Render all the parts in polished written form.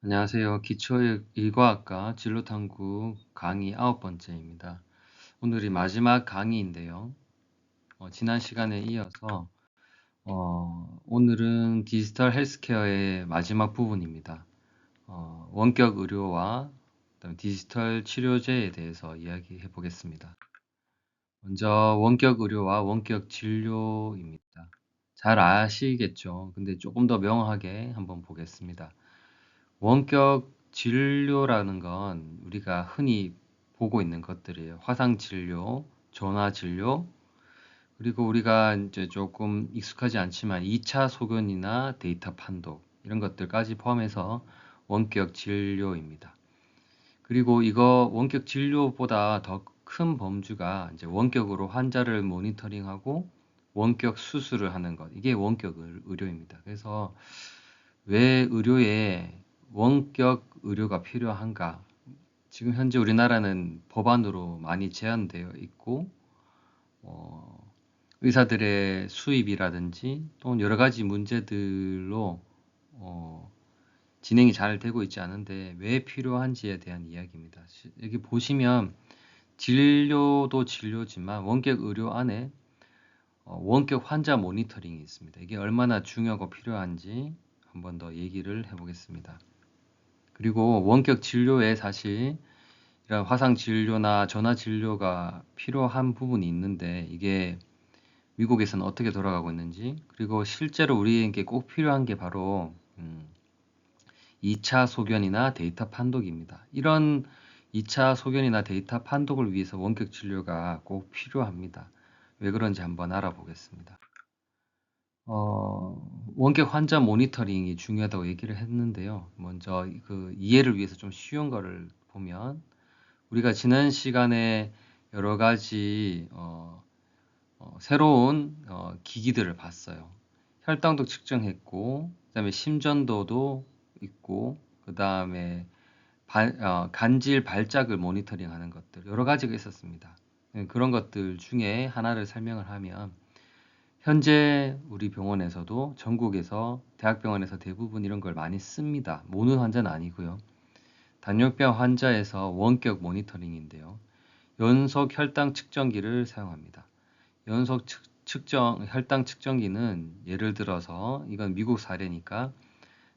안녕하세요. 기초일과학과 진로탐구 강의 9번째입니다. 오늘이 마지막 강의인데요. 지난 시간에 이어서 오늘은 디지털 헬스케어의 마지막 부분입니다. 원격 의료와 그다음에 디지털 치료제에 대해서 이야기해 보겠습니다. 먼저 원격 의료와 원격 진료입니다. 잘 아시겠죠? 근데 조금 더 명확하게 한번 보겠습니다. 원격 진료라는 건 우리가 흔히 보고 있는 것들이에요. 화상 진료, 전화 진료, 그리고 우리가 이제 조금 익숙하지 않지만 2차 소견이나 데이터 판독 이런 것들까지 포함해서 원격 진료입니다. 그리고 이거 원격 진료보다 더 큰 범주가 이제 원격으로 환자를 모니터링하고 원격 수술을 하는 것. 이게 원격 의료입니다. 그래서 왜 의료에 원격 의료가 필요한가? 지금 현재 우리나라는 법안으로 많이 제한되어 있고, 어, 의사들의 수입이라든지 또는 여러 가지 문제들로 어, 진행이 잘 되고 있지 않은데 왜 필요한지에 대한 이야기입니다. 여기 보시면 진료도 진료지만 원격 의료 안에 원격 환자 모니터링이 있습니다. 이게 얼마나 중요하고 필요한지 한번 더 얘기를 해보겠습니다. 그리고 원격 진료에 사실 이런 화상 진료나 전화 진료가 필요한 부분이 있는데 이게 미국에서는 어떻게 돌아가고 있는지, 그리고 실제로 우리에게 꼭 필요한 게 바로 2차 소견이나 데이터 판독입니다. 이런 2차 소견이나 데이터 판독을 위해서 원격 진료가 꼭 필요합니다. 왜 그런지 한번 알아보겠습니다. 원격 환자 모니터링이 중요하다고 얘기를 했는데요. 먼저 그 이해를 위해서 좀 쉬운 거를 보면, 우리가 지난 시간에 여러 가지 새로운 기기들을 봤어요. 혈당도 측정했고, 그다음에 심전도도 있고, 그다음에 간질 발작을 모니터링하는 것들 여러 가지가 있었습니다. 그런 것들 중에 하나를 설명을 하면, 현재 우리 병원에서도 전국에서 대학병원에서 대부분 이런 걸 많이 씁니다. 모든 환자는 아니고요. 당뇨병 환자에서 원격 모니터링인데요. 연속 혈당 측정기를 사용합니다. 연속 혈당 측정기는 예를 들어서 이건 미국 사례니까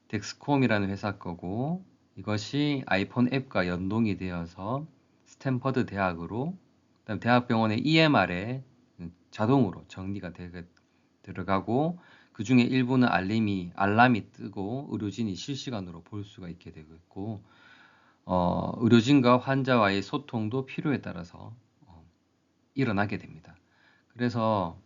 덱스콤이라는 회사 거고, 이것이 아이폰 앱과 연동이 되어서 스탠퍼드 대학으로, 그다음 대학병원의 EMR에 자동으로 정리가 들어가고, 그 중에 일부는 알람이 뜨고 의료진이 실시간으로 볼 수가 있게 되고 있고, 의료진과 환자와의 소통도 필요에 따라서 일어나게 됩니다. 그래서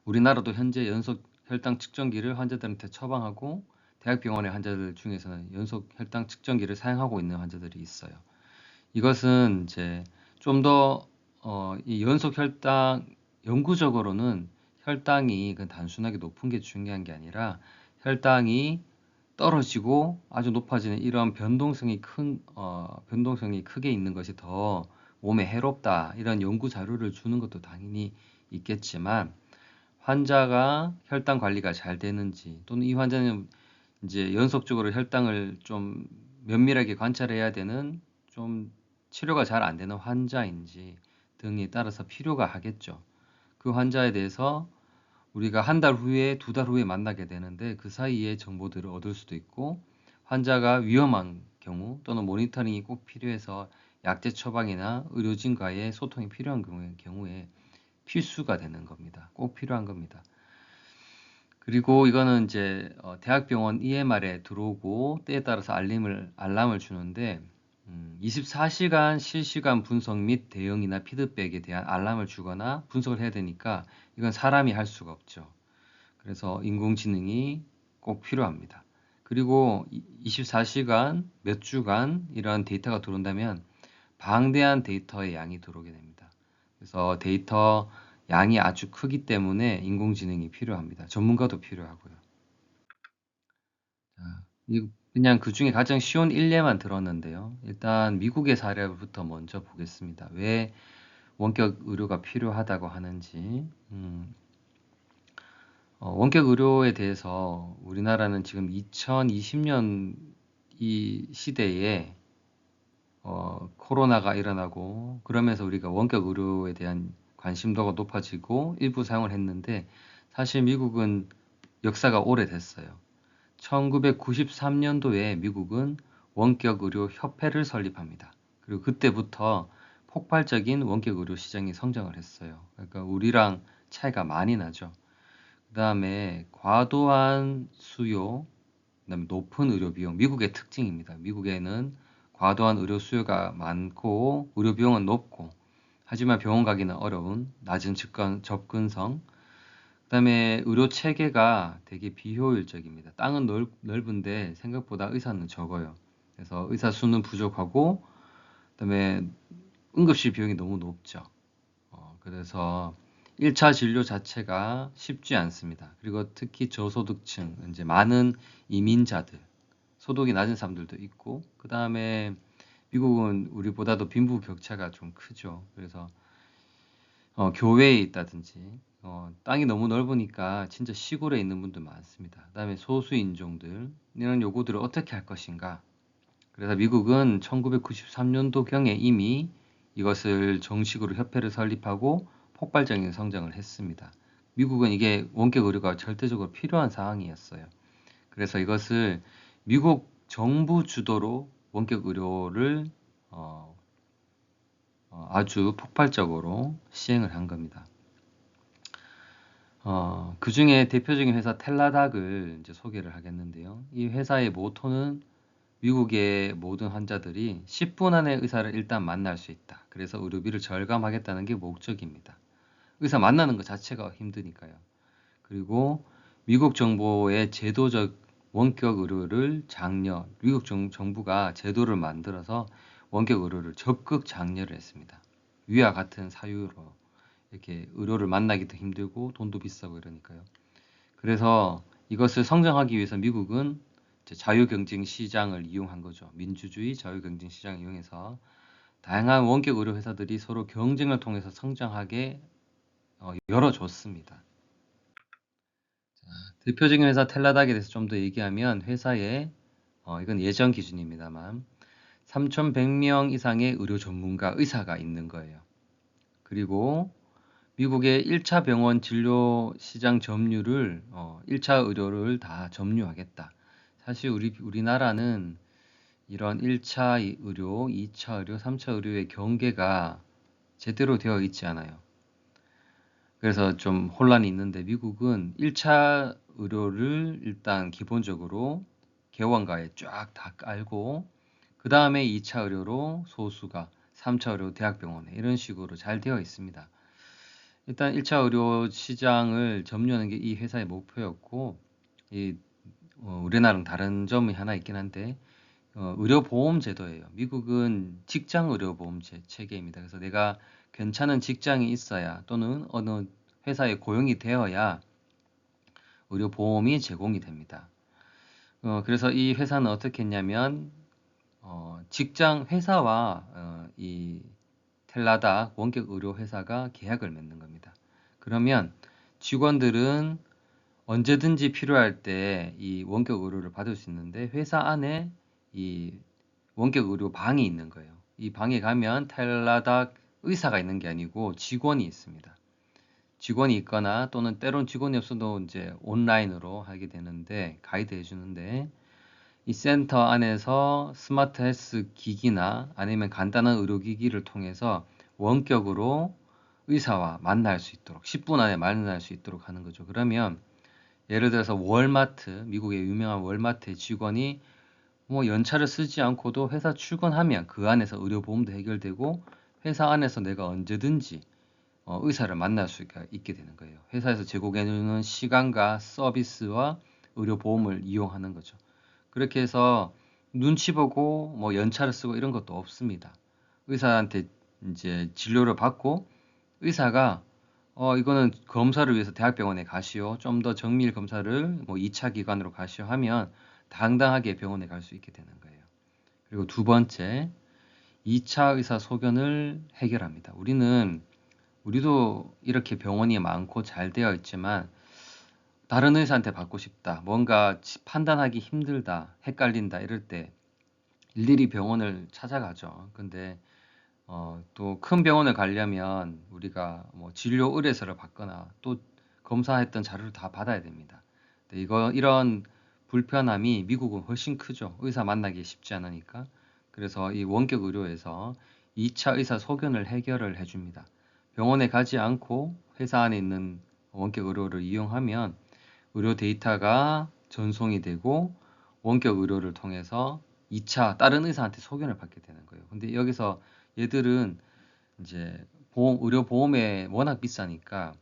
우리나라도 현재 연속 혈당 측정기를 환자들한테 처방하고, 대학병원의 환자들 중에서는 연속 혈당 측정기를 사용하고 있는 환자들이 있어요. 이것은 이제 좀 더 이 연속 혈당, 영구적으로는 혈당이 단순하게 높은 게 중요한 게 아니라 혈당이 떨어지고 아주 높아지는 이런 변동성이 크게 있는 것이 더 몸에 해롭다, 이런 연구 자료를 주는 것도 당연히 있겠지만, 환자가 혈당 관리가 잘 되는지, 또는 이 환자는 이제 연속적으로 혈당을 좀 면밀하게 관찰해야 되는, 좀 치료가 잘 안 되는 환자인지 등에 따라서 필요가 하겠죠. 그 환자에 대해서 우리가 한 달 후에, 두 달 후에 만나게 되는데 그 사이에 정보들을 얻을 수도 있고, 환자가 위험한 경우 또는 모니터링이 꼭 필요해서 약제 처방이나 의료진과의 소통이 필요한 경우에 필수가 되는 겁니다. 꼭 필요한 겁니다. 그리고 이거는 이제 대학병원 EMR에 들어오고 때에 따라서 알람을 주는데, 24시간 실시간 분석 및 대응이나 피드백에 대한 알람을 주거나 분석을 해야 되니까 이건 사람이 할 수가 없죠. 그래서 인공지능이 꼭 필요합니다. 그리고 24시간 몇 주간 이런 데이터가 들어온다면 방대한 데이터의 양이 들어오게 됩니다. 그래서 데이터 양이 아주 크기 때문에 인공지능이 필요합니다. 전문가도 필요하고요. 자, 그냥 그 중에 가장 쉬운 일례만 들었는데요. 일단 미국의 사례부터 먼저 보겠습니다. 왜 원격 의료가 필요하다고 하는지. 원격 의료에 대해서 우리나라는 지금 2020년 이 시대에 코로나가 일어나고 그러면서 우리가 원격 의료에 대한 관심도가 높아지고 일부 사용을 했는데 사실 미국은 역사가 오래됐어요. 1993년도에 미국은 원격 의료 협회를 설립합니다. 그리고 그때부터 폭발적인 원격 의료 시장이 성장을 했어요. 그러니까 우리랑 차이가 많이 나죠. 그 다음에 과도한 수요, 그다음에 높은 의료 비용, 미국의 특징입니다. 미국에는 과도한 의료 수요가 많고 의료 비용은 높고 하지만 병원 가기는 어려운 낮은 접근성, 그다음에 의료 체계가 되게 비효율적입니다. 땅은 넓은데 생각보다 의사는 적어요. 그래서 의사 수는 부족하고 그다음에 응급실 비용이 너무 높죠. 그래서 1차 진료 자체가 쉽지 않습니다. 그리고 특히 저소득층, 이제 많은 이민자들, 소득이 낮은 사람들도 있고, 그 다음에 미국은 우리보다도 빈부격차가 좀 크죠. 그래서 교외에 있다든지 땅이 너무 넓으니까 진짜 시골에 있는 분들 많습니다. 그다음에 소수 인종들 이런 요구들을 어떻게 할 것인가. 그래서 미국은 1993년도경에 이미 이것을 정식으로 협회를 설립하고 폭발적인 성장을 했습니다. 미국은 이게 원격 의료가 절대적으로 필요한 상황이었어요. 그래서 이것을 미국 정부 주도로 원격 의료를 아주 폭발적으로 시행을 한 겁니다. 그 중에 대표적인 회사 텔라닥을 이제 소개를 하겠는데요. 이 회사의 모토는 미국의 모든 환자들이 10분 안에 의사를 일단 만날 수 있다. 그래서 의료비를 절감하겠다는 게 목적입니다. 의사 만나는 것 자체가 힘드니까요. 그리고 미국 정부의 제도적 원격 의료를 미국 정부가 제도를 만들어서 원격 의료를 적극 장려를 했습니다. 위와 같은 사유로 이렇게 의료를 만나기도 힘들고 돈도 비싸고 이러니까요. 그래서 이것을 성장하기 위해서 미국은 자유경쟁 시장을 이용한 거죠. 민주주의 자유경쟁 시장을 이용해서 다양한 원격 의료 회사들이 서로 경쟁을 통해서 성장하게 열어줬습니다. 대표적인 회사 텔라닥에 대해서 좀 더 얘기하면 회사에 이건 예전 기준입니다만 3,100명 이상의 의료 전문가 의사가 있는 거예요. 그리고 미국의 1차 병원 진료 시장 점유율을 1차 의료를 다 점유하겠다. 사실 우리나라는 이런 1차 의료, 2차 의료, 3차 의료의 경계가 제대로 되어 있지 않아요. 그래서 좀 혼란이 있는데 미국은 1차 의료를 일단 기본적으로 개원가에 쫙 다 깔고 그 다음에 2차 의료로 소수가 3차 의료 대학병원에 이런 식으로 잘 되어 있습니다. 일단 1차 의료 시장을 점유하는 게 이 회사의 목표였고 우리나라랑 다른 점이 하나 있긴 한데 의료보험 제도예요. 미국은 직장 의료보험 체계입니다. 그래서 내가 괜찮은 직장이 있어야 또는 어느 회사에 고용이 되어야 의료보험이 제공이 됩니다. 그래서 이 회사는 어떻게 했냐면 회사와 이 텔라다 원격 의료 회사가 계약을 맺는 겁니다. 그러면 직원들은 언제든지 필요할 때 이 원격 의료를 받을 수 있는데 회사 안에 이 원격 의료 방이 있는 거예요. 이 방에 가면 텔라닥 의사가 있는 게 아니고 직원이 있습니다. 직원이 있거나 또는 때론 직원이 없어도 이제 온라인으로 하게 되는데 가이드 해주는데 이 센터 안에서 스마트 헬스 기기나 아니면 간단한 의료기기를 통해서 원격으로 의사와 만날 수 있도록 10분 안에 만날 수 있도록 하는 거죠. 그러면 예를 들어서 미국의 유명한 월마트의 직원이 뭐 연차를 쓰지 않고도 회사 출근하면 그 안에서 의료보험도 해결되고 회사 안에서 내가 언제든지 의사를 만날 수 있게 되는 거예요. 회사에서 제공해주는 시간과 서비스와 의료보험을 이용하는 거죠. 그렇게 해서 눈치 보고 뭐 연차를 쓰고 이런 것도 없습니다. 의사한테 이제 진료를 받고 의사가 이거는 검사를 위해서 대학병원에 가시오. 좀 더 정밀 검사를 뭐 2차 기관으로 가시오 하면 당당하게 병원에 갈 수 있게 되는 거예요. 그리고 두 번째, 2차 의사 소견을 해결합니다. 우리도 이렇게 병원이 많고 잘 되어 있지만 다른 의사한테 받고 싶다. 뭔가 판단하기 힘들다. 헷갈린다. 이럴 때 일일이 병원을 찾아가죠. 근데 또 큰 병원을 가려면 우리가 뭐 진료 의뢰서를 받거나 또 검사했던 자료를 다 받아야 됩니다. 근데 이런 불편함이 미국은 훨씬 크죠. 의사 만나기 쉽지 않으니까. 그래서 이 원격 의료에서 2차 의사 소견을 해결을 해줍니다. 병원에 가지 않고 회사 안에 있는 원격 의료를 이용하면 의료 데이터가 전송이 되고 원격 의료를 통해서 2차 다른 의사한테 소견을 받게 되는 거예요. 근데 여기서 얘들은 이제 의료 보험에 워낙 비싸니까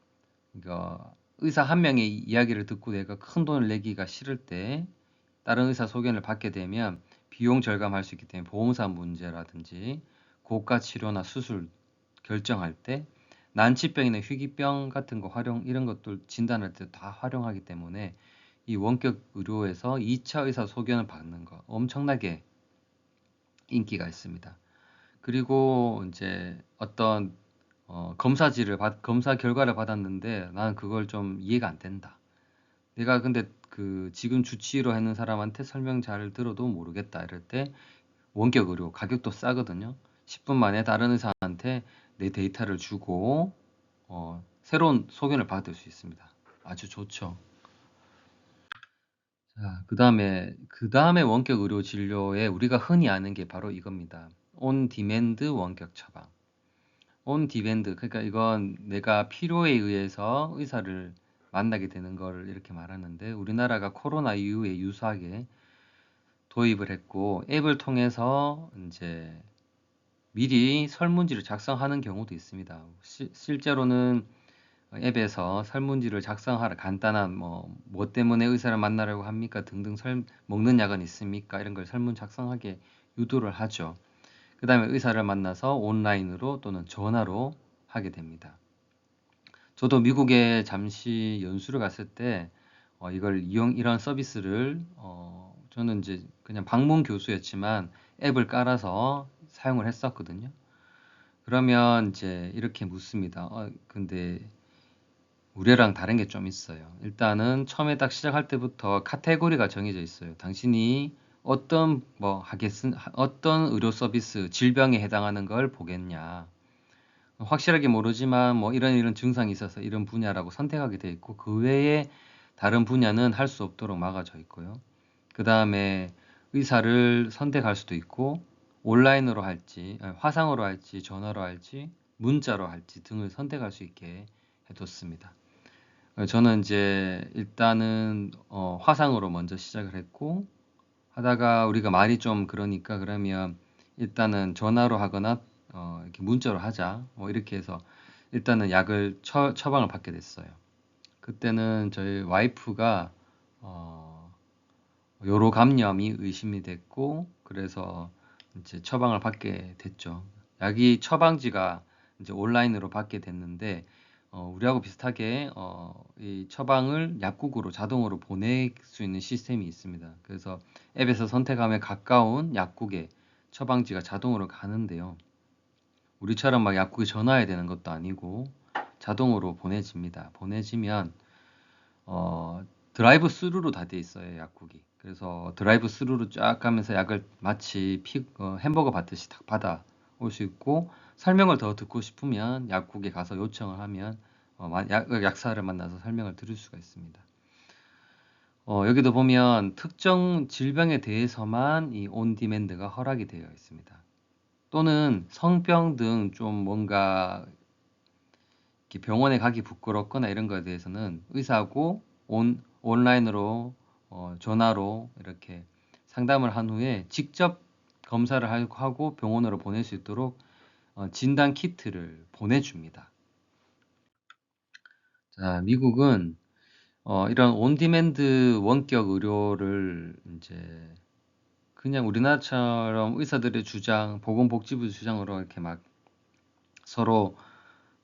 이거 의사 한 명의 이야기를 듣고 내가 큰 돈을 내기가 싫을 때 다른 의사 소견을 받게 되면 비용 절감할 수 있기 때문에 보험사 문제라든지 고가 치료나 수술 결정할 때 난치병이나 희귀병 같은 거 이런 것들 진단할 때 다 활용하기 때문에 이 원격 의료에서 2차 의사 소견을 받는 거 엄청나게 인기가 있습니다. 그리고 이제 어떤 검사 결과를 받았는데 나는 그걸 좀 이해가 안 된다. 내가 근데 그 지금 주치의로 하는 사람한테 설명 잘 들어도 모르겠다 이럴 때 원격 의료 가격도 싸거든요. 10분 만에 다른 의사한테 내 데이터를 주고 새로운 소견을 받을 수 있습니다. 아주 좋죠. 자, 그 다음에 원격 의료 진료에 우리가 흔히 아는 게 바로 이겁니다. 온 디맨드 원격 처방. 온 디맨드, 그러니까 이건 내가 필요에 의해서 의사를 만나게 되는 거를 이렇게 말하는데 우리나라가 코로나 이후에 유사하게 도입을 했고 앱을 통해서 이제 미리 설문지를 작성하는 경우도 있습니다. 실제로는 앱에서 설문지를 작성하라 간단한 뭐 때문에 의사를 만나려고 합니까 등등 먹는 약은 있습니까 이런 걸 설문 작성하게 유도를 하죠. 그 다음에 의사를 만나서 온라인으로 또는 전화로 하게 됩니다. 저도 미국에 잠시 연수를 갔을 때 이런 서비스를 저는 이제 그냥 방문 교수였지만 앱을 깔아서 사용을 했었거든요. 그러면 이제 이렇게 묻습니다. 근데 우리랑 다른 게 좀 있어요. 일단은 처음에 딱 시작할 때부터 카테고리가 정해져 있어요. 당신이 어떤 의료 서비스, 질병에 해당하는 걸 보겠냐. 확실하게 모르지만 뭐 이런 증상이 있어서 이런 분야라고 선택하게 돼 있고 그 외에 다른 분야는 할 수 없도록 막아져 있고요. 그 다음에 의사를 선택할 수도 있고 온라인으로 할지, 화상으로 할지, 전화로 할지, 문자로 할지 등을 선택할 수 있게 해뒀습니다. 저는 이제 일단은 화상으로 먼저 시작을 했고 하다가 우리가 말이 좀 그러니까 그러면 일단은 전화로 하거나 이렇게 문자로 하자 뭐 이렇게 해서 일단은 약을 처방을 받게 됐어요. 그때는 저희 와이프가 요로 감염이 의심이 됐고 그래서 이제 처방을 받게 됐죠. 약이 처방지가 이제 온라인으로 받게 됐는데 우리하고 비슷하게 이 처방을 약국으로 자동으로 보낼 수 있는 시스템이 있습니다. 그래서 앱에서 선택하면 가까운 약국에 처방지가 자동으로 가는데요. 우리처럼 막 약국에 전화해야 되는 것도 아니고 자동으로 보내집니다. 보내지면 드라이브 스루로 다 돼 있어요, 약국이. 그래서 드라이브 스루로 쫙 가면서 약을 마치 햄버거 받듯이 딱 받아 올 수 있고 설명을 더 듣고 싶으면 약국에 가서 요청을 하면 약사를 만나서 설명을 들을 수가 있습니다. 여기도 보면 특정 질병에 대해서만 이 온디맨드가 허락이 되어 있습니다. 또는 성병 등 좀 뭔가 이렇게 병원에 가기 부끄럽거나 이런 거에 대해서는 의사하고 온라인으로 전화로 이렇게 상담을 한 후에 직접 검사를 하고 병원으로 보낼 수 있도록 진단 키트를 보내줍니다. 자, 미국은 이런 온디맨드 원격 의료를 이제 그냥 우리나라처럼 의사들의 주장, 보건복지부 주장으로 이렇게 막 서로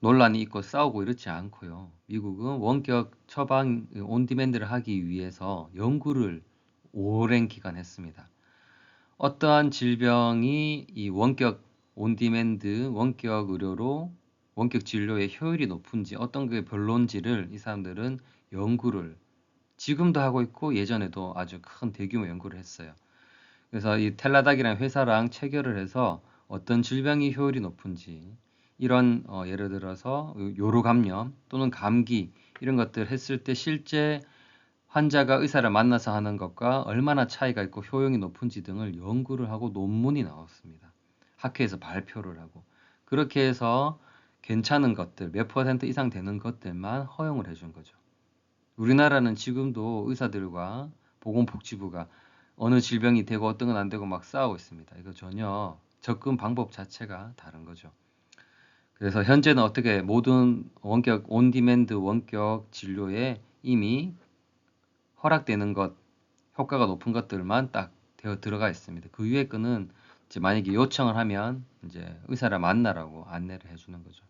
논란이 있고 싸우고 이렇지 않고요. 미국은 원격 처방 온디맨드를 하기 위해서 연구를 오랜 기간 했습니다. 어떠한 질병이 이 원격 온디맨드 원격 의료로 원격 진료의 효율이 높은지 어떤 게 별론지를 이 사람들은 연구를 지금도 하고 있고 예전에도 아주 큰 대규모 연구를 했어요. 그래서 이 텔라닥이라는 회사랑 체결을 해서 어떤 질병이 효율이 높은지 이런 예를 들어서 요로 감염 또는 감기 이런 것들 했을 때 실제 환자가 의사를 만나서 하는 것과 얼마나 차이가 있고 효용이 높은지 등을 연구를 하고 논문이 나왔습니다. 학회에서 발표를 하고 그렇게 해서 괜찮은 것들 몇 퍼센트 이상 되는 것들만 허용을 해준 거죠. 우리나라는 지금도 의사들과 보건복지부가 어느 질병이 되고 어떤 건 안 되고 막 싸우고 있습니다. 이거 전혀 접근 방법 자체가 다른 거죠. 그래서 현재는 어떻게 모든 원격 온디맨드 원격 진료에 이미 허락되는 것, 효과가 높은 것들만 딱 되어 들어가 있습니다. 그 위에 거는 이제 만약에 요청을 하면 이제 의사를 만나라고 안내를 해주는 거죠.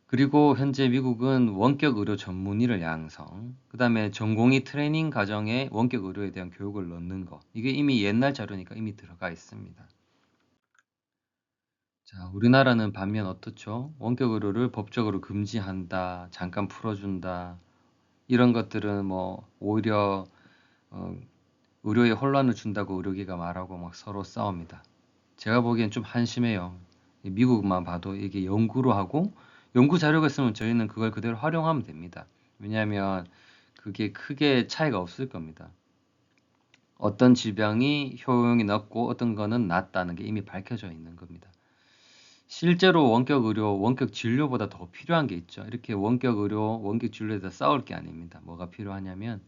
그리고 현재 미국은 원격 의료 전문의를 양성, 그 다음에 전공의 트레이닝 과정에 원격 의료에 대한 교육을 넣는 거. 이게 이미 옛날 자료니까 이미 들어가 있습니다. 자, 우리나라는 반면 어떻죠? 원격 의료를 법적으로 금지한다, 잠깐 풀어준다. 이런 것들은 뭐 오히려 어, 의료에 혼란을 준다고 의료계가 말하고 막 서로 싸웁니다. 제가 보기엔 좀 한심해요. 미국만 봐도 이게 연구로 하고 연구 자료가 있으면 저희는 그걸 그대로 활용하면 됩니다. 왜냐하면 그게 크게 차이가 없을 겁니다. 어떤 질병이 효용이 높고 어떤 거는 낮다는 게 이미 밝혀져 있는 겁니다. 실제로 원격 의료, 원격 진료보다 더 필요한 게 있죠. 이렇게 원격 의료, 원격 진료에 대해서 싸울 게 아닙니다. 뭐가 필요하냐면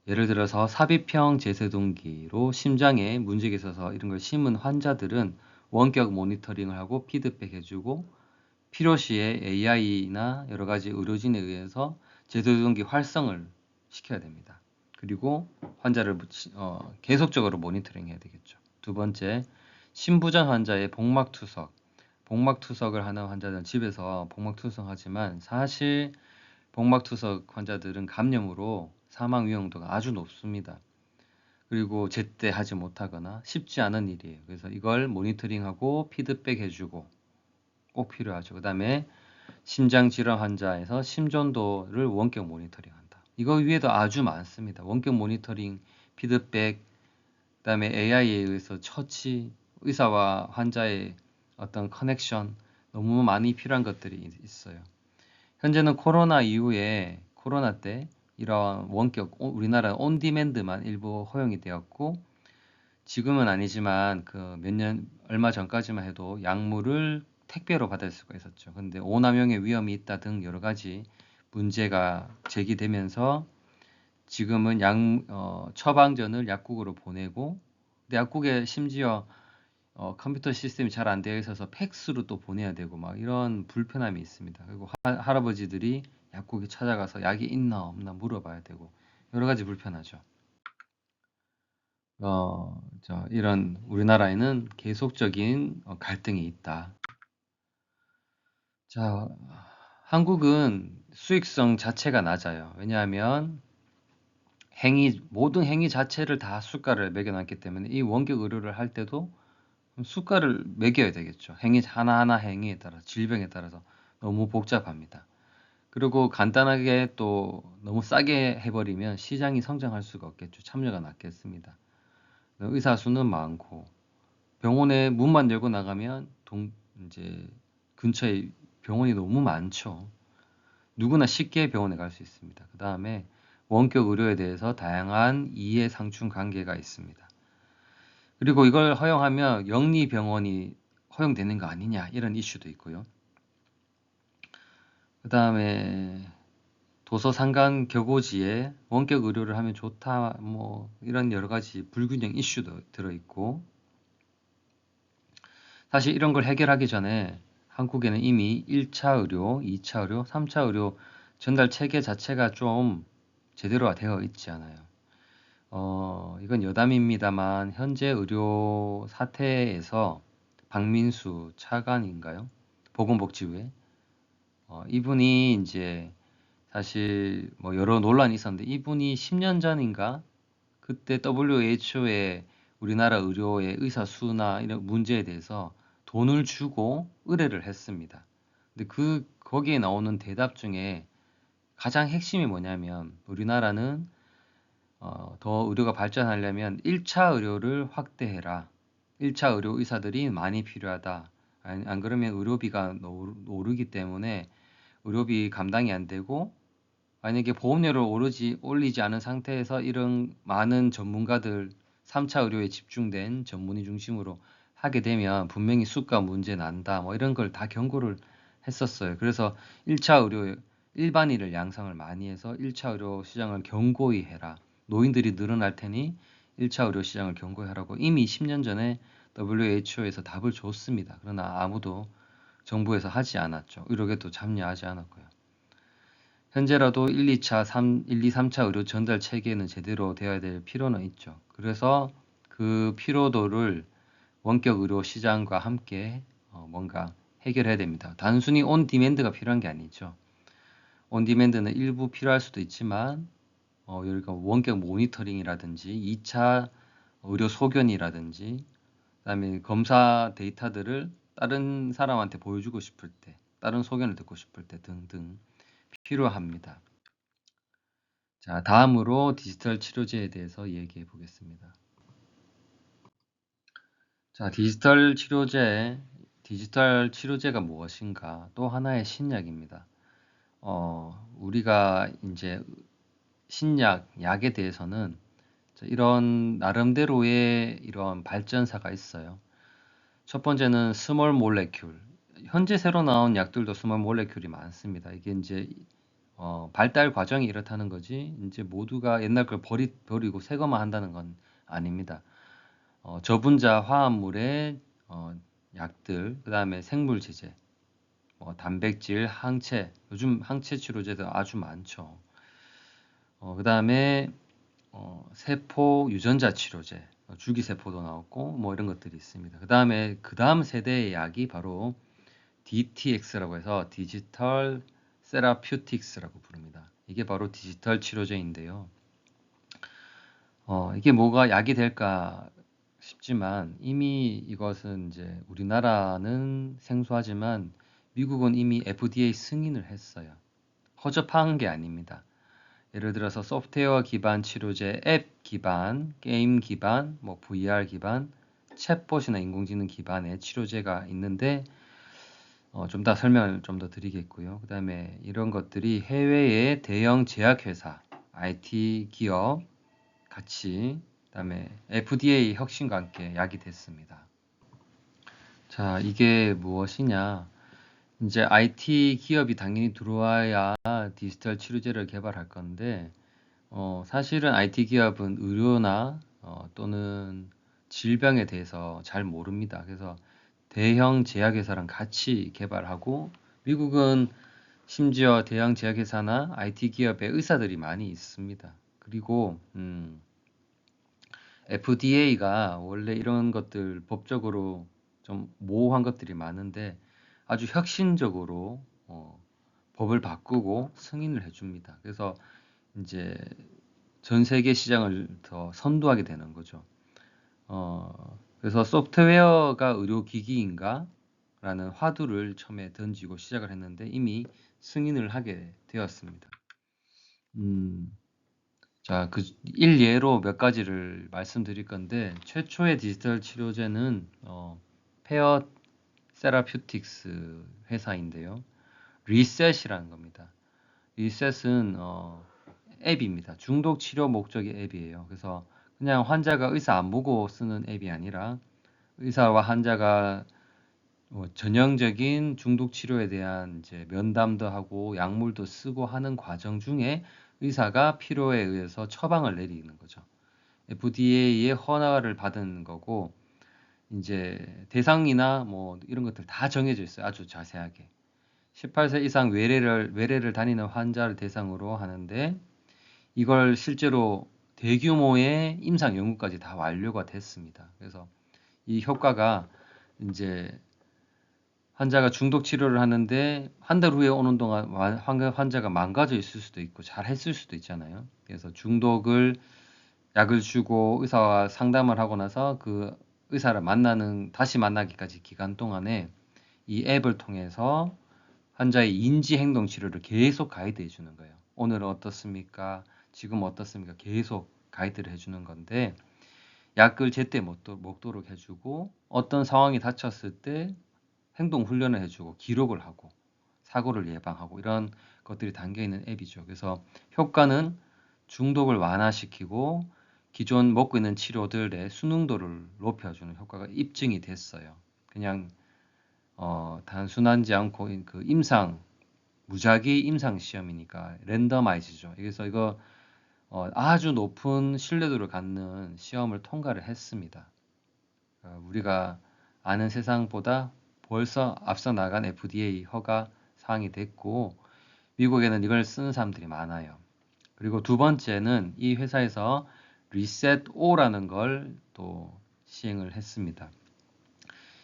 예를 들어서 삽입형 제세동기로 심장에 문제가 있어서 이런 걸 심은 환자들은 원격 모니터링을 하고 피드백 해주고 필요시에 AI나 여러 가지 의료진에 의해서 제세동기 활성을 시켜야 됩니다. 그리고 환자를 계속적으로 모니터링 해야 되겠죠. 두 번째, 심부전 환자의 복막투석. 복막투석을 하는 환자들은 집에서 복막투석하지만 사실 복막투석 환자들은 감염으로 사망 위험도가 아주 높습니다. 그리고 제때 하지 못하거나 쉽지 않은 일이에요. 그래서 이걸 모니터링하고 피드백 해주고 꼭 필요하죠. 그 다음에 심장질환 환자에서 심전도를 원격 모니터링한다. 이거 위에도 아주 많습니다. 원격 모니터링, 피드백, 그 다음에 AI에 의해서 처치, 의사와 환자의 어떤 커넥션 너무 많이 필요한 것들이 있어요. 현재는 코로나 이후에 코로나 때 이러한 원격 우리나라 온디맨드만 일부 허용이 되었고 지금은 아니지만 그 몇 년 얼마 전까지만 해도 약물을 택배로 받을 수가 있었죠. 근데 오남용의 위험이 있다 등 여러 가지 문제가 제기되면서 지금은 처방전을 약국으로 보내고 근데 약국에 심지어 컴퓨터 시스템이 잘 안 되어 있어서 팩스로 또 보내야 되고 막 이런 불편함이 있습니다. 그리고 할아버지들이 약국에 찾아가서 약이 있나 없나 물어봐야 되고 여러 가지 불편하죠. 이런 우리나라에는 계속적인 갈등이 있다. 자, 한국은 수익성 자체가 낮아요. 왜냐하면 모든 행위 자체를 다 수가를 매겨놨기 때문에 이 원격 의료를 할 때도 수가를 매겨야 되겠죠. 행위 하나하나 행위에 따라 질병에 따라서 너무 복잡합니다. 그리고 간단하게 또 너무 싸게 해버리면 시장이 성장할 수가 없겠죠. 참여가 낮겠습니다. 의사 수는 많고 병원에 문만 열고 나가면 이제 근처에 병원이 너무 많죠. 누구나 쉽게 병원에 갈 수 있습니다. 그 다음에 원격 의료에 대해서 다양한 이해 상충 관계가 있습니다. 그리고 이걸 허용하면 영리병원이 허용되는 거 아니냐 이런 이슈도 있고요. 그 다음에 도서상관 격오지에 원격 의료를 하면 좋다 뭐 이런 여러 가지 불균형 이슈도 들어있고 사실 이런 걸 해결하기 전에 한국에는 이미 1차 의료, 2차 의료, 3차 의료 전달 체계 자체가 좀 제대로 되어 있지 않아요. 이건 여담입니다만 현재 의료 사태에서 박민수 차관인가요? 보건복지부에 이분이 이제 사실 뭐 여러 논란이 있었는데 이분이 10년 전인가 그때 WHO에 우리나라 의료의 의사 수나 이런 문제에 대해서 돈을 주고 의뢰를 했습니다. 근데 거기에 나오는 대답 중에 가장 핵심이 뭐냐면 우리나라는 더 의료가 발전하려면 1차 의료를 확대해라. 1차 의료 의사들이 많이 필요하다. 안 그러면 의료비가 오르기 때문에 의료비 감당이 안 되고, 만약에 보험료를 올리지 않은 상태에서 이런 많은 전문가들 3차 의료에 집중된 전문의 중심으로 하게 되면 분명히 수가 문제 난다. 뭐 이런 걸 다 경고를 했었어요. 그래서 1차 의료 일반인을 양성을 많이 해서 1차 의료 시장을 견고히 해라. 노인들이 늘어날 테니 1차 의료 시장을 견고히 하라고 이미 10년 전에 WHO에서 답을 줬습니다. 그러나 아무도 정부에서 하지 않았죠. 의료계도 참여하지 않았고요. 현재라도 1, 2차, 3차 의료 전달 체계는 제대로 되어야 될 필요는 있죠. 그래서 그 피로도를 원격 의료 시장과 함께 뭔가 해결해야 됩니다. 단순히 온 디맨드가 필요한 게 아니죠. 온 디맨드는 일부 필요할 수도 있지만 여기가 원격 모니터링이라든지 2차 의료 소견이라든지 그다음에 검사 데이터들을 다른 사람한테 보여주고 싶을 때, 다른 소견을 듣고 싶을 때 등등 필요합니다. 자, 다음으로 디지털 치료제에 대해서 얘기해 보겠습니다. 자, 디지털 치료제가 무엇인가? 또 하나의 신약입니다. 우리가 이제 약에 대해서는 이런 나름대로의 이런 발전사가 있어요. 첫 번째는 스몰 몰레큘. 현재 새로 나온 약들도 스몰 몰레큘이 많습니다. 이게 이제 발달 과정이 이렇다는 거지, 이제 모두가 옛날 걸 버리고 새 것만 한다는 건 아닙니다. 저분자 화합물의 약들, 그 다음에 생물 제제, 단백질, 항체, 요즘 항체 치료제도 아주 많죠. 그 다음에 세포 유전자 치료제, 줄기세포도 나왔고, 뭐 이런 것들이 있습니다. 그 다음 세대의 약이 바로 DTX라고 해서 디지털 세라퓨틱스라고 부릅니다. 이게 바로 디지털 치료제인데요. 이게 뭐가 약이 될까 싶지만 이미 이것은 이제 우리나라는 생소하지만 미국은 이미 FDA 승인을 했어요. 허접한 게 아닙니다. 예를 들어서 소프트웨어 기반 치료제, 앱 기반, 게임 기반, 뭐 VR 기반, 챗봇이나 인공지능 기반의 치료제가 있는데 좀 더 설명을 좀 더 드리겠고요. 그 다음에 이런 것들이 해외의 대형 제약회사, IT 기업 같이, 그 다음에 FDA 혁신과 함께 약이 됐습니다. 자, 이게 무엇이냐? 이제 IT 기업이 당연히 들어와야 디지털 치료제를 개발할 건데, 사실은 IT 기업은 의료나 또는 질병에 대해서 잘 모릅니다. 그래서 대형 제약회사랑 같이 개발하고, 미국은 심지어 대형 제약회사나 IT 기업의 의사들이 많이 있습니다. 그리고 FDA가 원래 이런 것들 법적으로 좀 모호한 것들이 많은데 아주 혁신적으로 법을 바꾸고 승인을 해줍니다. 그래서 이제 전 세계 시장을 더 선도하게 되는 거죠. 그래서 소프트웨어가 의료기기인가? 라는 화두를 처음에 던지고 시작을 했는데 이미 승인을 하게 되었습니다. 자, 그 일예로 몇 가지를 말씀드릴 건데 최초의 디지털 치료제는 페어 세라퓨틱스 회사인데요. 리셋이라는 겁니다. 리셋은 앱입니다. 중독 치료 목적의 앱이에요. 그래서 그냥 환자가 의사 안 보고 쓰는 앱이 아니라 의사와 환자가 전형적인 중독 치료에 대한 이제 면담도 하고 약물도 쓰고 하는 과정 중에 의사가 필요에 의해서 처방을 내리는 거죠. FDA의 허가를 받은 거고, 이제 대상이나 뭐 이런 것들 다 정해져 있어요. 아주 자세하게. 18세 이상 외래를 다니는 환자를 대상으로 하는데, 이걸 실제로 대규모의 임상 연구까지 다 완료가 됐습니다. 그래서 이 효과가 이제 환자가 중독 치료를 하는데 한 달 후에 오는 동안 환자가 망가져 있을 수도 있고 잘 했을 수도 있잖아요. 그래서 약을 주고 의사와 상담을 하고 나서 그 의사를 다시 만나기까지 기간 동안에 이 앱을 통해서 환자의 인지 행동 치료를 계속 가이드해 주는 거예요. 오늘은 어떻습니까? 지금 어떻습니까? 계속 가이드를 해주는 건데, 약을 제때 먹도록 해주고, 어떤 상황이 닥쳤을 때 행동 훈련을 해주고 기록을 하고 사고를 예방하고 이런 것들이 담겨 있는 앱이죠. 그래서 효과는 중독을 완화시키고 기존 먹고 있는 치료들의 수능도를 높여주는 효과가 입증이 됐어요. 그냥 단순하지 않고 그 무작위 임상 시험이니까 랜더마이즈죠. 그래서 이거 아주 높은 신뢰도를 갖는 시험을 통과를 했습니다. 우리가 아는 세상보다 벌써 앞서 나간 FDA 허가 사항이 됐고, 미국에는 이걸 쓰는 사람들이 많아요. 그리고 두 번째는 이 회사에서 리셋 O라는 걸 또 시행을 했습니다.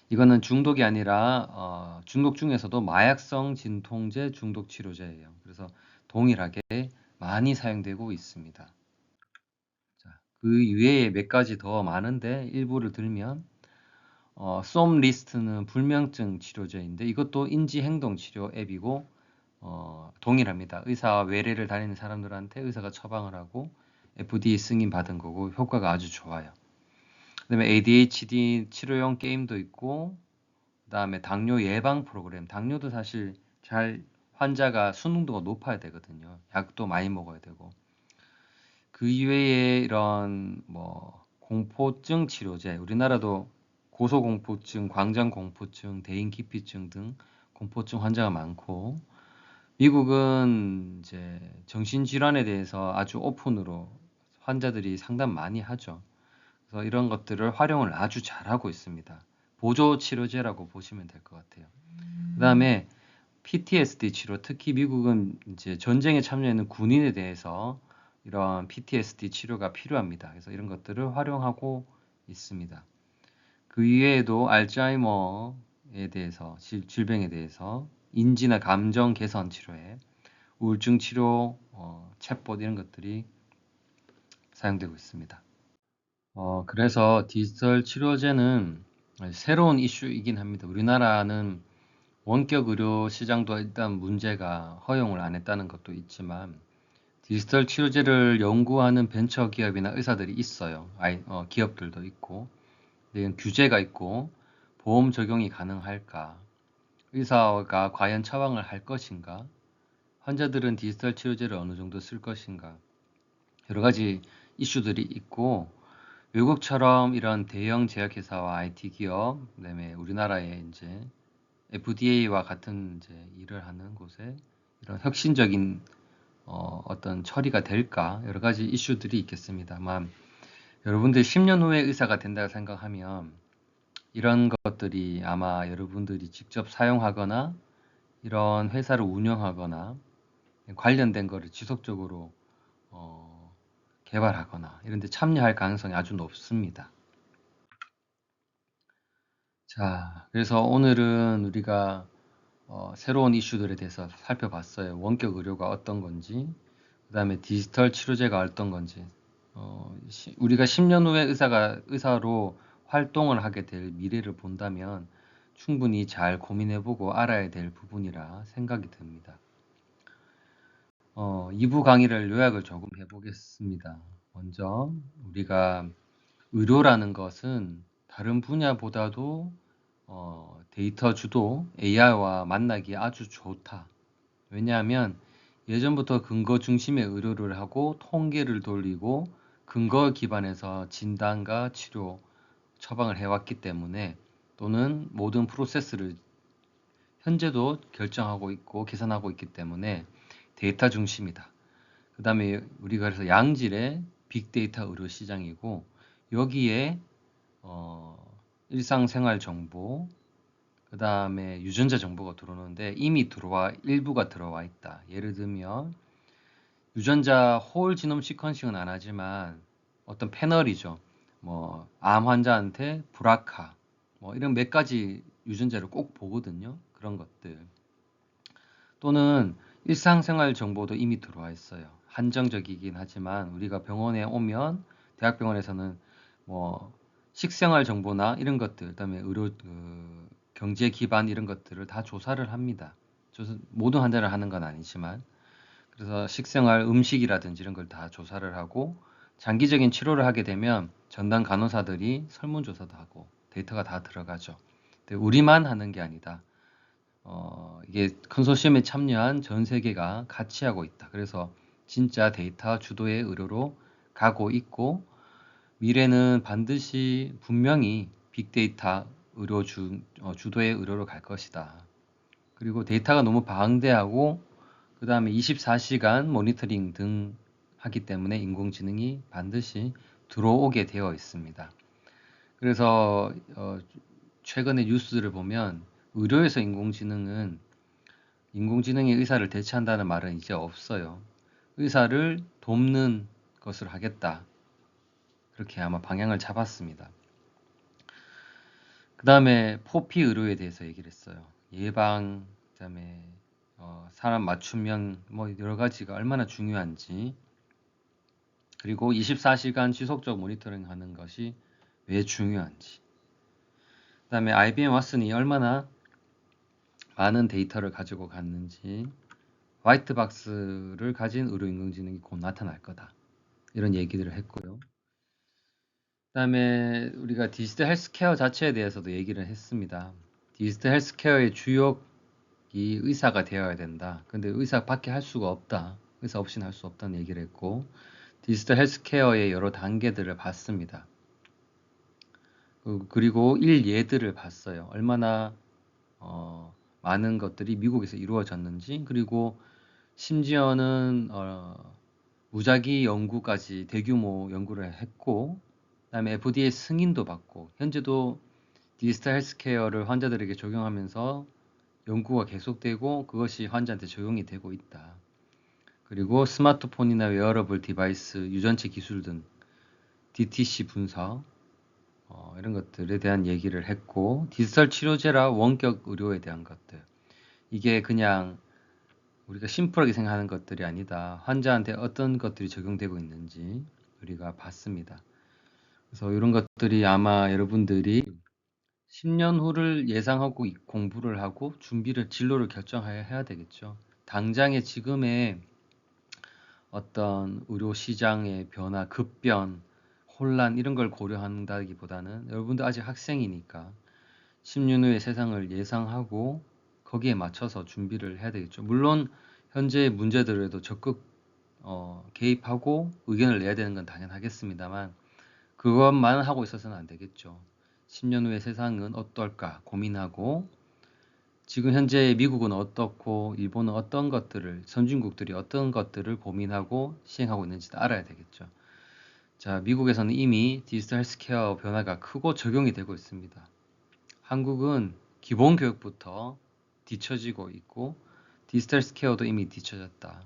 이거는 중독이 아니라 중독 중에서도 마약성 진통제 중독 치료제예요. 그래서 동일하게 많이 사용되고 있습니다. 자, 그 이외에 몇 가지 더 많은데 일부를 들면 쏨리스트는 불면증 치료제인데 이것도 인지행동 치료 앱이고 동일합니다. 의사와 외래를 다니는 사람들한테 의사가 처방을 하고 FDA 승인 받은 거고 효과가 아주 좋아요. 그다음에 ADHD 치료용 게임도 있고, 그다음에 당뇨 예방 프로그램. 당뇨도 사실 환자가 수능도가 높아야 되거든요. 약도 많이 먹어야 되고. 그 이외에 이런 공포증 치료제, 우리나라도 고소공포증, 광장공포증, 대인기피증 등 공포증 환자가 많고, 미국은 이제 정신질환에 대해서 아주 오픈으로 환자들이 상담 많이 하죠. 그래서 이런 것들을 활용을 아주 잘하고 있습니다. 보조 치료제라고 보시면 될 것 같아요. 그다음에 PTSD 치료, 특히 미국은 이제 전쟁에 참여하는 군인에 대해서 이런 PTSD 치료가 필요합니다. 그래서 이런 것들을 활용하고 있습니다. 그 이외에도 알츠하이머에 대해서, 질병에 대해서 인지나 감정 개선 치료에 우울증 치료, 챗봇 이런 것들이 사용되고 있습니다. 그래서 디지털 치료제는 새로운 이슈이긴 합니다. 우리나라는 원격 의료 시장도 일단 문제가 허용을 안 했다는 것도 있지만 디지털 치료제를 연구하는 벤처 기업이나 의사들이 있어요. 기업들도 있고 이건 규제가 있고 보험 적용이 가능할까? 의사가 과연 처방을 할 것인가? 환자들은 디지털 치료제를 어느 정도 쓸 것인가? 여러 가지 이슈들이 있고 외국처럼 이런 대형 제약회사와 IT 기업, 그다음에 우리나라의 이제 FDA와 같은 이제 일을 하는 곳에 이런 혁신적인 어떤 처리가 될까 여러 가지 이슈들이 있겠습니다만 여러분들 10년 후에 의사가 된다고 생각하면 이런 것들이 아마 여러분들이 직접 사용하거나 이런 회사를 운영하거나 관련된 거를 지속적으로 개발하거나 이런 데 참여할 가능성이 아주 높습니다. 자, 그래서 오늘은 우리가 새로운 이슈들에 대해서 살펴봤어요. 원격 의료가 어떤 건지, 그 다음에 디지털 치료제가 어떤 건지, 우리가 10년 후에 의사로 활동을 하게 될 미래를 본다면 충분히 잘 고민해보고 알아야 될 부분이라 생각이 듭니다. 2부 강의를 요약을 조금 해보겠습니다. 먼저 우리가 의료라는 것은 다른 분야보다도 데이터 주도 AI와 만나기 아주 좋다. 왜냐하면 예전부터 근거 중심의 의료를 하고 통계를 돌리고 근거 기반에서 진단과 치료, 처방을 해왔기 때문에 또는 모든 프로세스를 현재도 결정하고 있고 계산하고 있기 때문에 데이터 중심이다. 그 다음에 우리가 그래서 양질의 빅데이터 의료 시장이고 여기에 일상생활 정보, 그 다음에 유전자 정보가 들어오는데 이미 일부가 들어와 있다. 예를 들면 유전자 홀 지놈 시퀀싱은 안 하지만 어떤 패널이죠. 암 환자한테 브라카, 이런 몇 가지 유전자를 꼭 보거든요. 그런 것들. 또는 일상생활 정보도 이미 들어와 있어요. 한정적이긴 하지만 우리가 병원에 오면 대학병원에서는 식생활 정보나 이런 것들, 그다음에 의료 경제 기반 이런 것들을 다 조사를 합니다. 모든 환자를 하는 건 아니지만 그래서 식생활 음식이라든지 이런 걸 다 조사를 하고 장기적인 치료를 하게 되면 전담 간호사들이 설문조사도 하고 데이터가 다 들어가죠. 근데 우리만 하는 게 아니다. 이게 컨소시엄에 참여한 전 세계가 같이 하고 있다. 그래서 진짜 데이터 주도의 의료로 가고 있고, 미래는 반드시 분명히 빅데이터 주도의 의료로 갈 것이다. 그리고 데이터가 너무 방대하고 그 다음에 24시간 모니터링 등 하기 때문에 인공지능이 반드시 들어오게 되어 있습니다. 그래서 최근에 뉴스를 보면 의료에서 인공지능이 의사를 대체한다는 말은 이제 없어요. 의사를 돕는 것을 하겠다. 그렇게 아마 방향을 잡았습니다. 그 다음에 포피 의료에 대해서 얘기를 했어요. 예방, 그 다음에 사람 맞춤형 뭐 여러 가지가 얼마나 중요한지, 그리고 24시간 지속적 모니터링 하는 것이 왜 중요한지, 그 다음에 IBM 왓슨이 얼마나 많은 데이터를 가지고 갔는지, 화이트박스를 가진 의료인공지능이 곧 나타날 거다. 이런 얘기들을 했고요. 그 다음에 우리가 디지털 헬스케어 자체에 대해서도 얘기를 했습니다. 디지털 헬스케어의 주역이 의사가 되어야 된다. 근데 의사밖에 할 수가 없다. 의사 없이는 할 수 없다는 얘기를 했고, 디지털 헬스케어의 여러 단계들을 봤습니다. 그리고 일예들을 봤어요. 얼마나 많은 것들이 미국에서 이루어졌는지, 그리고 심지어는 무작위 연구까지 대규모 연구를 했고, 그다음에 FDA 승인도 받고, 현재도 디지털 헬스케어를 환자들에게 적용하면서 연구가 계속되고 그것이 환자한테 적용이 되고 있다. 그리고 스마트폰이나 웨어러블 디바이스, 유전체 기술 등 DTC 분석, 이런 것들에 대한 얘기를 했고, 디지털 치료제라 원격 의료에 대한 것들, 이게 그냥 우리가 심플하게 생각하는 것들이 아니다. 환자한테 어떤 것들이 적용되고 있는지 우리가 봤습니다. 그래서 이런 것들이 아마 여러분들이 10년 후를 예상하고 공부를 하고 진로를 결정해야 되겠죠. 당장의 지금의 어떤 의료 시장의 변화, 급변, 혼란 이런 걸 고려한다기보다는 여러분들 아직 학생이니까 10년 후의 세상을 예상하고 거기에 맞춰서 준비를 해야 되겠죠. 물론 현재의 문제들에도 적극 개입하고 의견을 내야 되는 건 당연하겠습니다만, 그것만 하고 있어서는 안 되겠죠. 10년 후의 세상은 어떨까 고민하고, 지금 현재 미국은 어떻고 일본은 어떤 것들을, 선진국들이 어떤 것들을 고민하고 시행하고 있는지도 알아야 되겠죠. 자, 미국에서는 이미 디지털 헬스케어 변화가 크고 적용이 되고 있습니다. 한국은 기본 교육부터 뒤처지고 있고 디지털 헬스케어도 이미 뒤처졌다.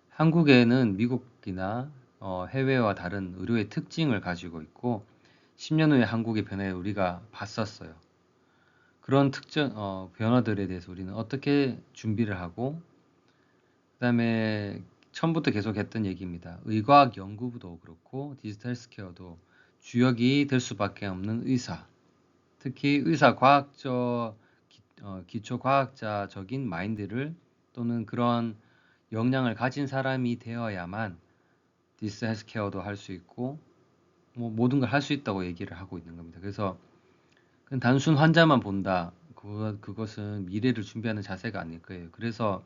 한국에는 미국이나 해외와 다른 의료의 특징을 가지고 있고 10년 후에 한국의 변화를 우리가 봤었어요. 그런 특정 변화들에 대해서 우리는 어떻게 준비를 하고, 그 다음에 처음부터 계속 했던 얘기입니다. 의과학 연구부도 그렇고 디지털 헬스케어도 주역이 될 수밖에 없는 의사, 특히 의사 기초 과학자적인 마인드를 또는 그런 역량을 가진 사람이 되어야만 디지털 헬스케어도 할 수 있고 뭐 모든 걸 할 수 있다고 얘기를 하고 있는 겁니다. 그래서 그냥 단순 환자만 본다. 그것은 미래를 준비하는 자세가 아닐 거예요. 그래서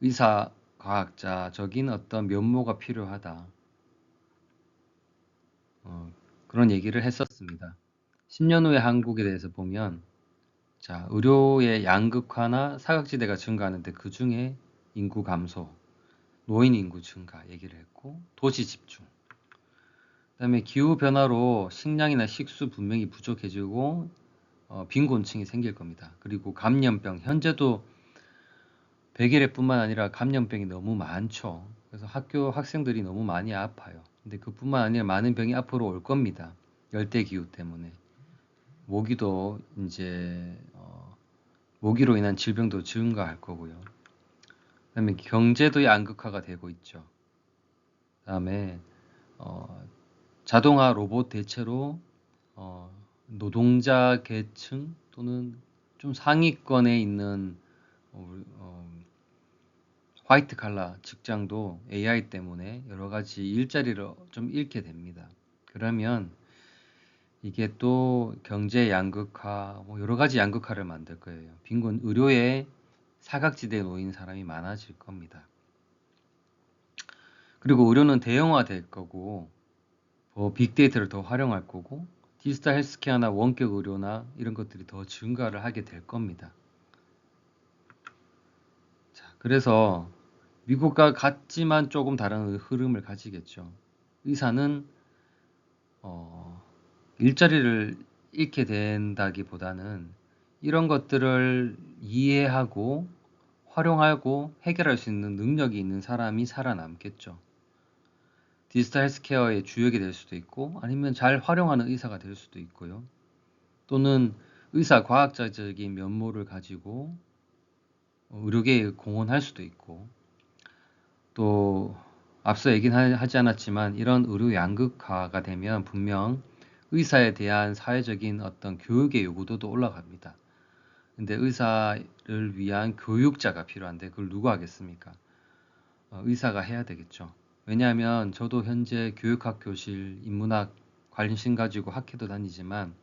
의사 과학자적인 어떤 면모가 필요하다. 그런 얘기를 했었습니다. 10년 후의 한국에 대해서 보면, 자, 의료의 양극화나 사각지대가 증가하는데 그 중에 인구 감소, 노인 인구 증가 얘기를 했고, 도시 집중, 그다음에 기후 변화로 식량이나 식수 분명히 부족해지고 빈곤층이 생길 겁니다. 그리고 감염병, 현재도 백일해뿐만 아니라 감염병이 너무 많죠. 그래서 학생들이 너무 많이 아파요. 근데 그뿐만 아니라 많은 병이 앞으로 올 겁니다. 열대 기후 때문에 모기도 이제 모기로 인한 질병도 증가할 거고요. 그다음에 경제도 양극화가 되고 있죠. 그다음에 자동화 로봇 대체로 노동자 계층 또는 좀 상위권에 있는 화이트 칼라 직장도 AI 때문에 여러 가지 일자리를 좀 잃게 됩니다. 그러면 이게 또 경제 양극화, 뭐 여러 가지 양극화를 만들 거예요. 빈곤 의료에 사각지대에 놓인 사람이 많아질 겁니다. 그리고 의료는 대형화될 거고, 빅데이터를 더 활용할 거고, 디지털 헬스케어나 원격 의료나 이런 것들이 더 증가를 하게 될 겁니다. 자, 그래서 미국과 같지만 조금 다른 흐름을 가지겠죠. 의사는 일자리를 잃게 된다기보다는 이런 것들을 이해하고 활용하고 해결할 수 있는 능력이 있는 사람이 살아남겠죠. 디지털 헬스케어의 주역이 될 수도 있고 아니면 잘 활용하는 의사가 될 수도 있고요. 또는 의사 과학자적인 면모를 가지고 의료계에 공헌할 수도 있고 또 앞서 얘기는 하지 않았지만 이런 의료 양극화가 되면 분명 의사에 대한 사회적인 어떤 교육의 요구도도 올라갑니다. 근데 의사를 위한 교육자가 필요한데 그걸 누가 하겠습니까? 의사가 해야 되겠죠. 왜냐하면 저도 현재 교육학 교실, 인문학 관심 가지고 학회도 다니지만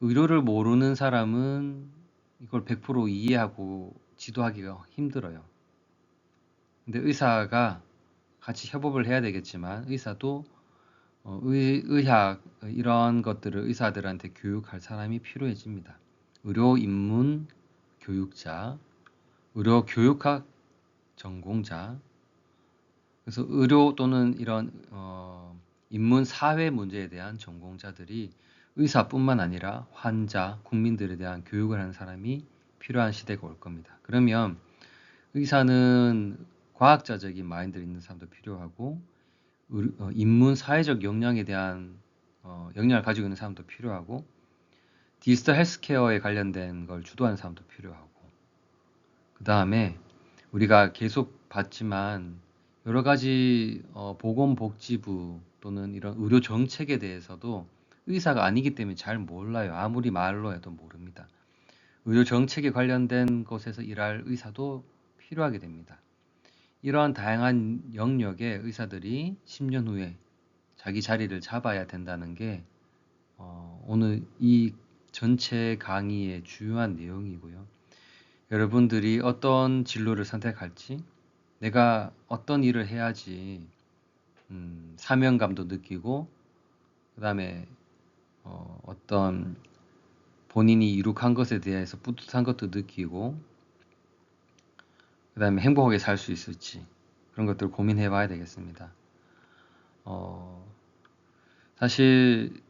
의료를 모르는 사람은 이걸 100% 이해하고 지도하기가 힘들어요. 근데 의사가 같이 협업을 해야 되겠지만 의사도 의학 이런 것들을 의사들한테 교육할 사람이 필요해집니다. 의료 인문 교육자, 의료 교육학 전공자, 그래서 의료 또는 이런 인문 사회 문제에 대한 전공자들이 의사뿐만 아니라 환자, 국민들에 대한 교육을 하는 사람이 필요한 시대가 올 겁니다. 그러면 의사는 과학자적인 마인드를 있는 사람도 필요하고 인문 사회적 역량에 대한 역량을 가지고 있는 사람도 필요하고 디지털 헬스케어에 관련된 걸 주도하는 사람도 필요하고 그 다음에 우리가 계속 봤지만 여러 가지 보건복지부 또는 이런 의료 정책에 대해서도 의사가 아니기 때문에 잘 몰라요. 아무리 말로 해도 모릅니다. 의료 정책에 관련된 곳에서 일할 의사도 필요하게 됩니다. 이러한 다양한 영역의 의사들이 10년 후에 자기 자리를 잡아야 된다는 게 오늘 이 전체 강의의 주요한 내용이고요. 여러분들이 어떤 진로를 선택할지, 내가 어떤 일을 해야지 사명감도 느끼고, 그 다음에 어떤 본인이 이룩한 것에 대해서 뿌듯한 것도 느끼고, 그 다음에 행복하게 살 수 있을지 그런 것들을 고민해 봐야 되겠습니다. 사실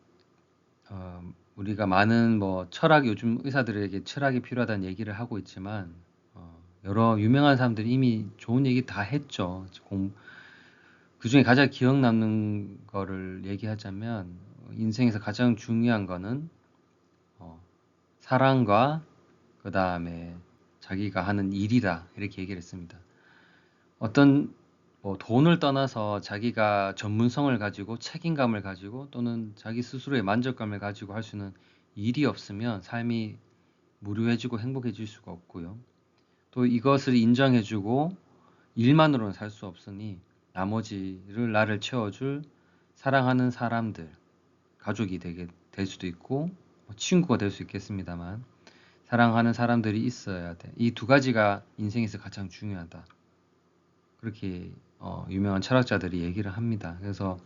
우리가 많은 철학 요즘 의사들에게 철학이 필요하다는 얘기를 하고 있지만 여러 유명한 사람들이 이미 좋은 얘기 다 했죠. 그 중에 가장 기억 남는 거를 얘기하자면 인생에서 가장 중요한 거는 사랑과 그 다음에 자기가 하는 일이다 이렇게 얘기를 했습니다. 어떤 돈을 떠나서 자기가 전문성을 가지고 책임감을 가지고 또는 자기 스스로의 만족감을 가지고 할 수 있는 일이 없으면 삶이 무료해지고 행복해질 수가 없고요. 또 이것을 인정해주고 일만으로는 살 수 없으니 나머지를 나를 채워줄 사랑하는 사람들, 가족이 될 수도 있고 친구가 될 수 있겠습니다만 사랑하는 사람들이 있어야 돼. 이 두 가지가 인생에서 가장 중요하다. 그렇게 유명한 철학자들이 얘기를 합니다. 그래서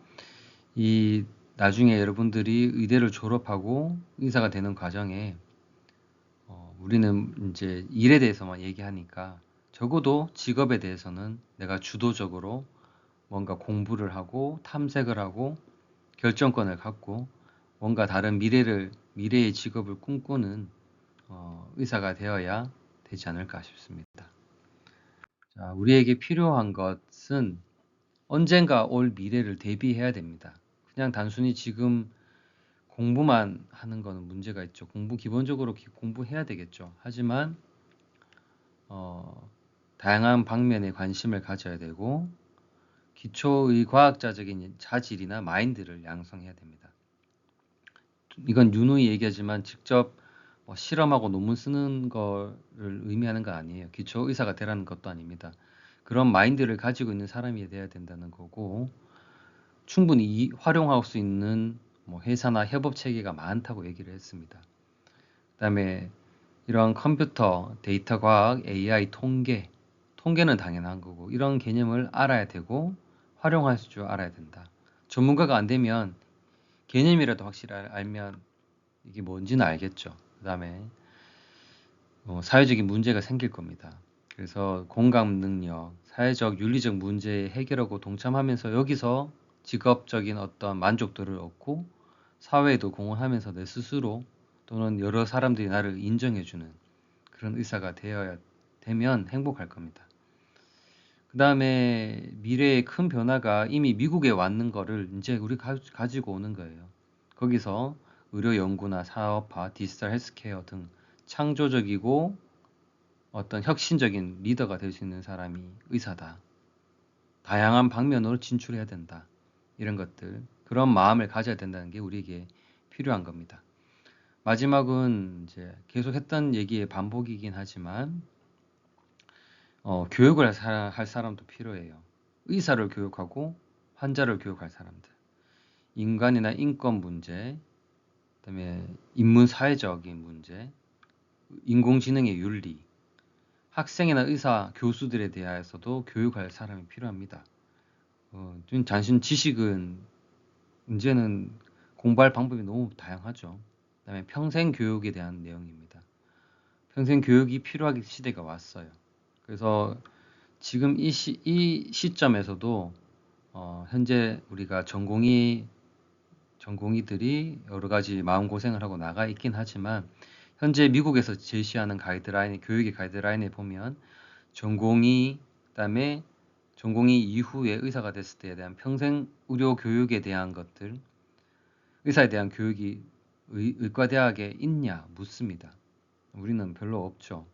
이 나중에 여러분들이 의대를 졸업하고 의사가 되는 과정에 우리는 이제 일에 대해서만 얘기하니까 적어도 직업에 대해서는 내가 주도적으로 뭔가 공부를 하고 탐색을 하고 결정권을 갖고 뭔가 다른 미래의 직업을 꿈꾸는 의사가 되어야 되지 않을까 싶습니다. 자, 우리에게 필요한 것은 언젠가 올 미래를 대비해야 됩니다. 그냥 단순히 지금 공부만 하는 거는 문제가 있죠. 기본적으로 공부해야 되겠죠. 하지만 다양한 방면에 관심을 가져야 되고 기초의 과학자적인 자질이나 마인드를 양성해야 됩니다. 이건 누누이 얘기하지만 직접 실험하고 논문 쓰는 거를 의미하는 거 아니에요. 기초 의사가 되라는 것도 아닙니다. 그런 마인드를 가지고 있는 사람이 돼야 된다는 거고, 충분히 활용할 수 있는 뭐 회사나 협업 체계가 많다고 얘기를 했습니다. 그다음에 이런 컴퓨터, 데이터 과학, AI, 통계는 당연한 거고, 이런 개념을 알아야 되고 활용할 줄 알아야 된다. 전문가가 안 되면 개념이라도 확실히 알면 이게 뭔지는 알겠죠. 그다음에 사회적인 문제가 생길 겁니다. 그래서 공감 능력, 사회적 윤리적 문제 해결하고 동참하면서 여기서 직업적인 어떤 만족도를 얻고 사회에도 공헌하면서 내 스스로 또는 여러 사람들이 나를 인정해주는 그런 의사가 되어야 되면 행복할 겁니다. 그 다음에 미래의 큰 변화가 이미 미국에 왔는 거를 이제 우리 가지고 오는 거예요. 거기서 의료 연구나 사업화, 디지털 헬스케어 등 창조적이고 어떤 혁신적인 리더가 될 수 있는 사람이 의사다. 다양한 방면으로 진출해야 된다. 이런 것들, 그런 마음을 가져야 된다는 게 우리에게 필요한 겁니다. 마지막은 이제 계속 했던 얘기의 반복이긴 하지만 교육을 할 사람도 필요해요. 의사를 교육하고 환자를 교육할 사람들. 인간이나 인권 문제, 그다음에 인문 사회적인 문제, 인공지능의 윤리, 학생이나 의사, 교수들에 대해서도 교육할 사람이 필요합니다. 단순 지식은 이제는 공부할 방법이 너무 다양하죠. 그다음에 평생 교육에 대한 내용입니다. 평생 교육이 필요한 시대가 왔어요. 그래서 지금 이 시점에서도 현재 우리가 전공의들이 여러 가지 마음고생을 하고 나가 있긴 하지만 현재 미국에서 제시하는 가이드라인, 교육의 가이드라인에 보면 전공의, 그다음에 전공의 이후에 의사가 됐을 때에 대한 평생 의료 교육에 대한 것들, 의사에 대한 교육이 의과대학에 있냐 묻습니다. 우리는 별로 없죠.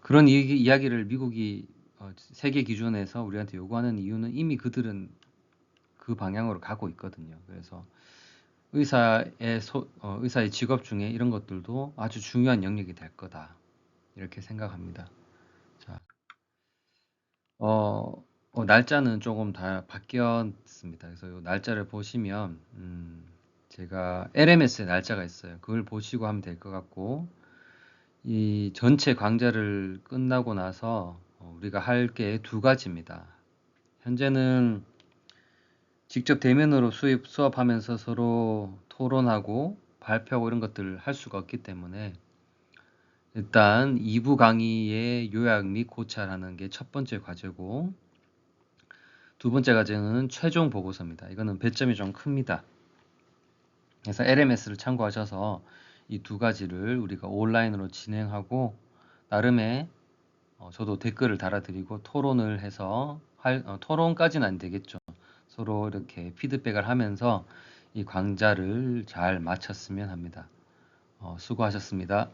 그런 이야기를 미국이 세계 기준에서 우리한테 요구하는 이유는 이미 그들은 그 방향으로 가고 있거든요. 그래서 의사의 직업 중에 이런 것들도 아주 중요한 영역이 될 거다. 이렇게 생각합니다. 자, 날짜는 조금 다 바뀌었습니다. 그래서 이 날짜를 보시면 제가 LMS의 날짜가 있어요. 그걸 보시고 하면 될 것 같고, 이 전체 강좌를 끝나고 나서 우리가 할 게 두 가지입니다. 현재는 직접 대면으로 수업하면서 서로 토론하고 발표하고 이런 것들을 할 수가 없기 때문에 일단 2부 강의의 요약 및 고찰하는 게 첫 번째 과제고, 두 번째 과제는 최종 보고서입니다. 이거는 배점이 좀 큽니다. 그래서 LMS를 참고하셔서 이 두 가지를 우리가 온라인으로 진행하고, 나름의 저도 댓글을 달아드리고 토론을 해서 토론까지는 안 되겠죠. 서로 이렇게 피드백을 하면서 이 강좌를 잘 마쳤으면 합니다. 수고하셨습니다.